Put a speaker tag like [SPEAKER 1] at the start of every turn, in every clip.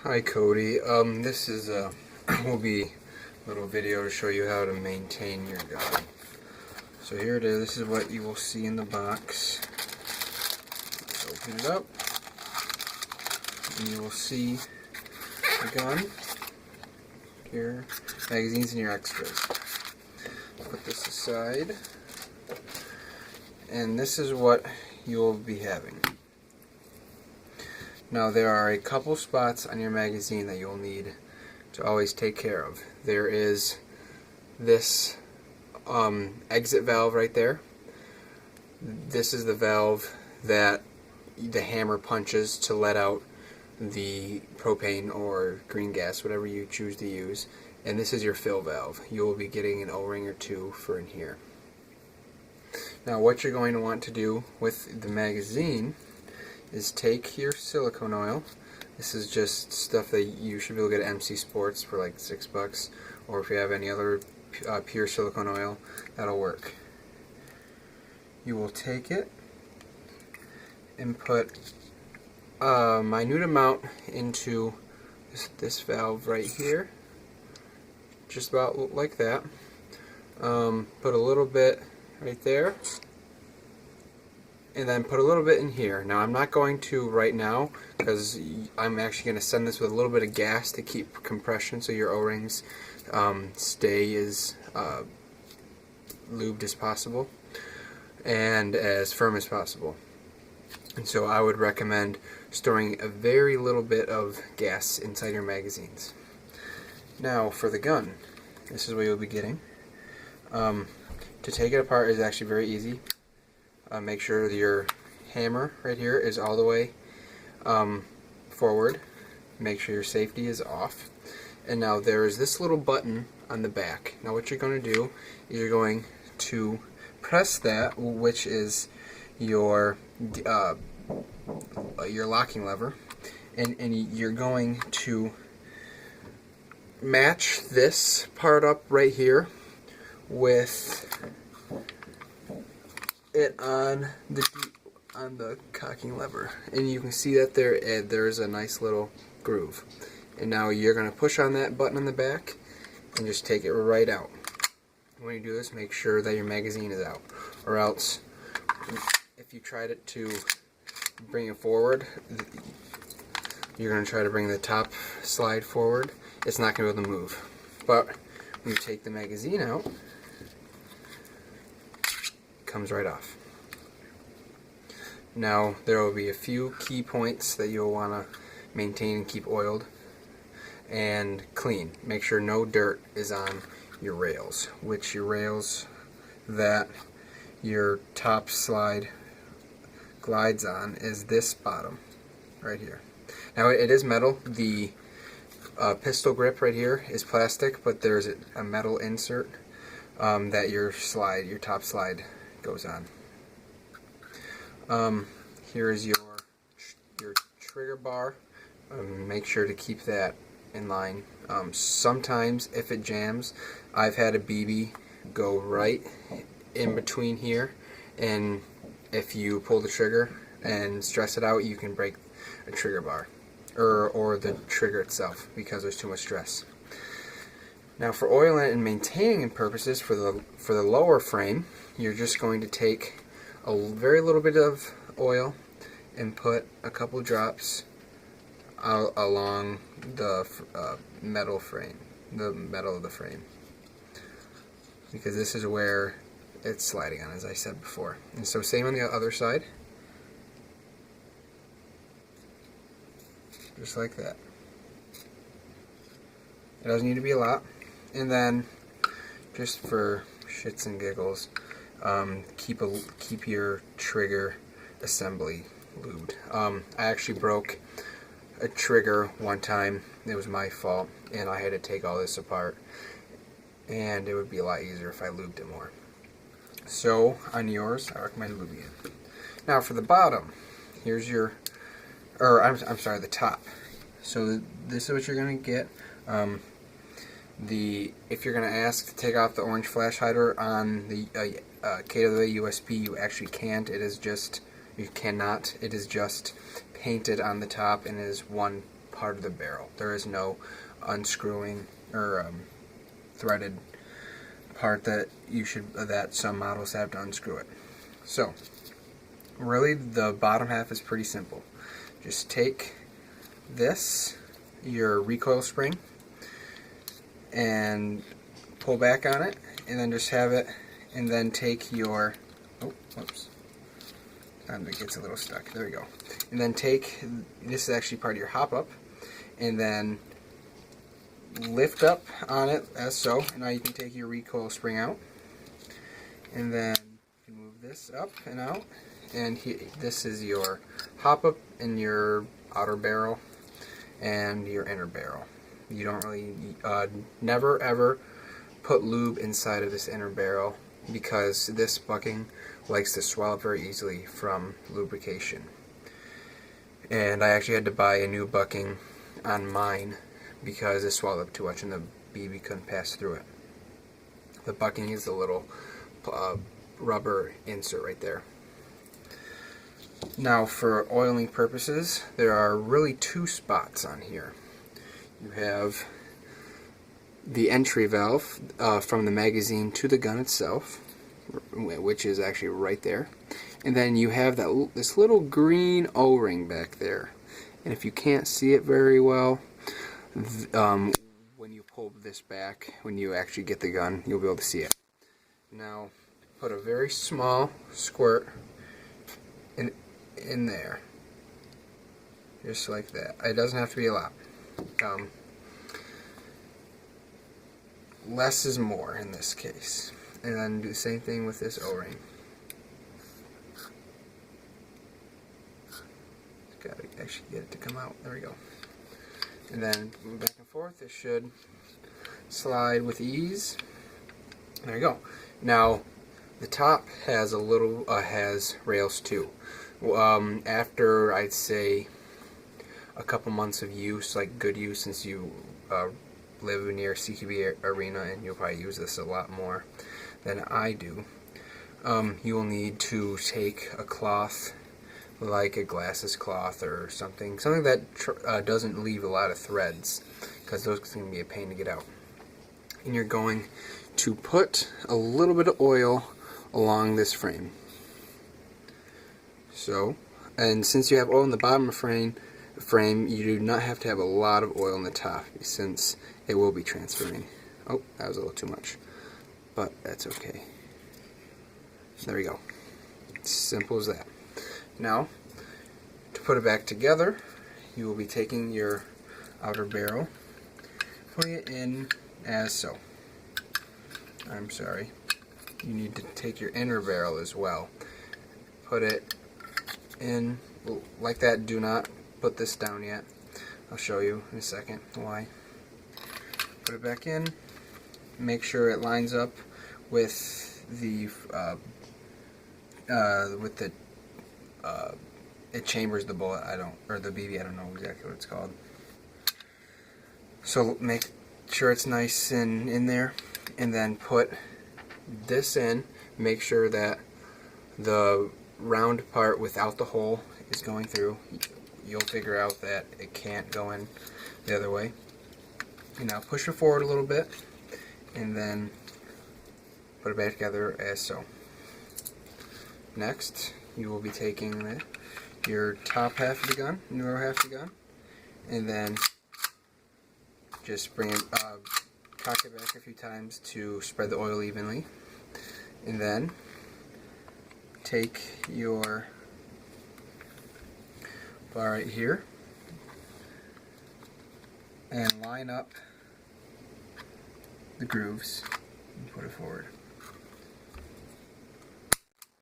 [SPEAKER 1] Hi Cody. This is will be a little video to show you how to maintain your gun. So here it is. This is what you will see in the box. Let's open it up, and you will see the gun, your magazines, and your extras. Put this aside, and this is what you will be having. Now there are a couple spots on your magazine that you'll need to always take care of. There is this exit valve right there. This is the valve that the hammer punches to let out the propane or green gas, whatever you choose to use. And this is your fill valve. You will be getting an O-ring or two for in here. Now what you're going to want to do with the magazine is take your silicone oil. This is just stuff that you should be able to get at MC Sports for like $6, or if you have any other pure silicone oil, that'll work. You will take it and put a minute amount into this valve right here, just about like that. Put a little bit right there, and then put a little bit in here. Now I'm not going to right now because I'm actually going to send this with a little bit of gas to keep compression so your O-rings stay as lubed as possible and as firm as possible. And so I would recommend storing a very little bit of gas inside your magazines. Now for the gun, this is what you'll be getting. To take it apart is actually very easy. Make sure that your hammer right here is all the way forward. Make sure your safety is off. And now there is this little button on the back. Now what you're going to do is you're going to press that, which is your locking lever, and you're going to match this part up right here with it on the cocking lever, and you can see that there's a nice little groove. And now you're going to push on that button on the back and just take it right out. When you do this, make sure that your magazine is out, or else if you tried it to bring it forward, you're going to try to bring the top slide forward, it's not going to be able to move. But when you take the magazine out, comes right off. Now there will be a few key points that you'll want to maintain and keep oiled and clean. Make sure no dirt is on your rails, which your rails that your top slide glides on is this bottom right here. Now it is metal. The pistol grip right here is plastic, but there's a metal insert that your top slide goes on. Here is your trigger bar. Make sure to keep that in line. Sometimes if it jams, I've had a BB go right in between here, and if you pull the trigger and stress it out, you can break a trigger bar or the trigger itself because there's too much stress. Now for oiling and maintaining purposes for the lower frame, you're just going to take a very little bit of oil and put a couple drops along the metal frame, the metal of the frame, because this is where it's sliding on, as I said before. And so same on the other side, just like that. It doesn't need to be a lot. And then, just for shits and giggles, keep your trigger assembly lubed. I actually broke a trigger one time. It was my fault, and I had to take all this apart, and it would be a lot easier if I lubed it more. So on yours, I recommend lubing it. Now for the bottom, here's your, I'm sorry, the top. So this is what you're gonna get. If you're going to ask to take off the orange flash hider on the KWA USP, you actually can't. You cannot. It is just painted on the top and is one part of the barrel. There is no unscrewing or threaded part that some models have to unscrew it. So really the bottom half is pretty simple. Just take this, your recoil spring, and pull back on it, and then just have it, and then take your, oh, whoops, it gets a little stuck, there we go, and then take, this is actually part of your hop up, and then lift up on it as so. Now you can take your recoil spring out, and then you can move this up and out, and this is your hop up in your outer barrel and your inner barrel. You don't really, never ever put lube inside of this inner barrel because this bucking likes to swell up very easily from lubrication. And I actually had to buy a new bucking on mine because it swelled up too much and the BB couldn't pass through it. The bucking is the little rubber insert right there. Now for oiling purposes, there are really two spots on here. You have the entry valve from the magazine to the gun itself, which is actually right there. And then you have this little green O-ring back there. And if you can't see it very well, when you pull this back, when you actually get the gun, you'll be able to see it. Now, put a very small squirt in there, just like that. It doesn't have to be a lot. Less is more in this case. And then do the same thing with this O-ring. Gotta actually get it to come out. There we go. And then move back and forth. It should slide with ease. There you go. Now the top has a little has rails too. After I'd say a couple months of use, like good use, since you live near CQB Arena and you'll probably use this a lot more than I do, you will need to take a cloth, like a glasses cloth or something that doesn't leave a lot of threads, because those can be a pain to get out. And you're going to put a little bit of oil along this frame. So, and since you have oil in the bottom of the frame, you do not have to have a lot of oil in the top, since it will be transferring. Oh, that was a little too much, but that's okay. There we go. Simple as that. Now, to put it back together, you will be taking your outer barrel, putting it in as so. I'm sorry. You need to take your inner barrel as well. Put it in like that. Do not put this down yet. I'll show you in a second why. Put it back in. Make sure it lines up with the it chambers the bullet. Or the BB. I don't know exactly what it's called. So make sure it's nice and in there, and then put this in. Make sure that the round part without the hole is going through. You'll figure out that it can't go in the other way. And now push it forward a little bit, and then put it back together as so. Next, you will be taking your top half of the gun, lower half of the gun, and then just bring it, cock it back a few times to spread the oil evenly, and then take your bar right here and line up the grooves and put it forward.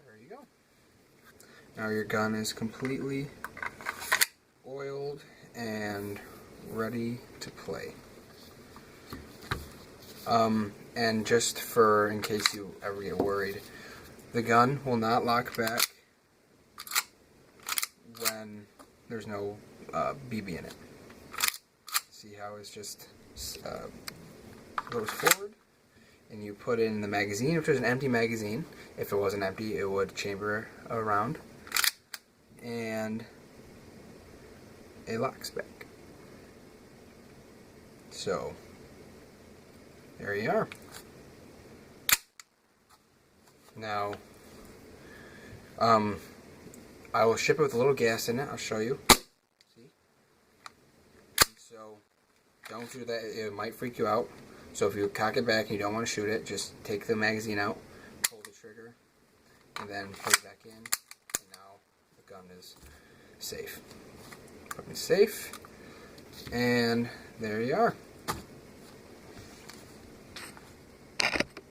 [SPEAKER 1] There you go. Now your gun is completely oiled and ready to play. And just in case you ever get worried, the gun will not lock back when there's no BB in it. See how it's just goes forward, and you put in the magazine. If there's an empty magazine, if it wasn't empty, it would chamber around, and it locks back. So there you are. Now, I will ship it with a little gas in it. I'll show you. See? So don't do that. It might freak you out. So if you cock it back and you don't want to shoot it, just take the magazine out, pull the trigger, and then put it back in. And now the gun is safe. Put it safe, and there you are.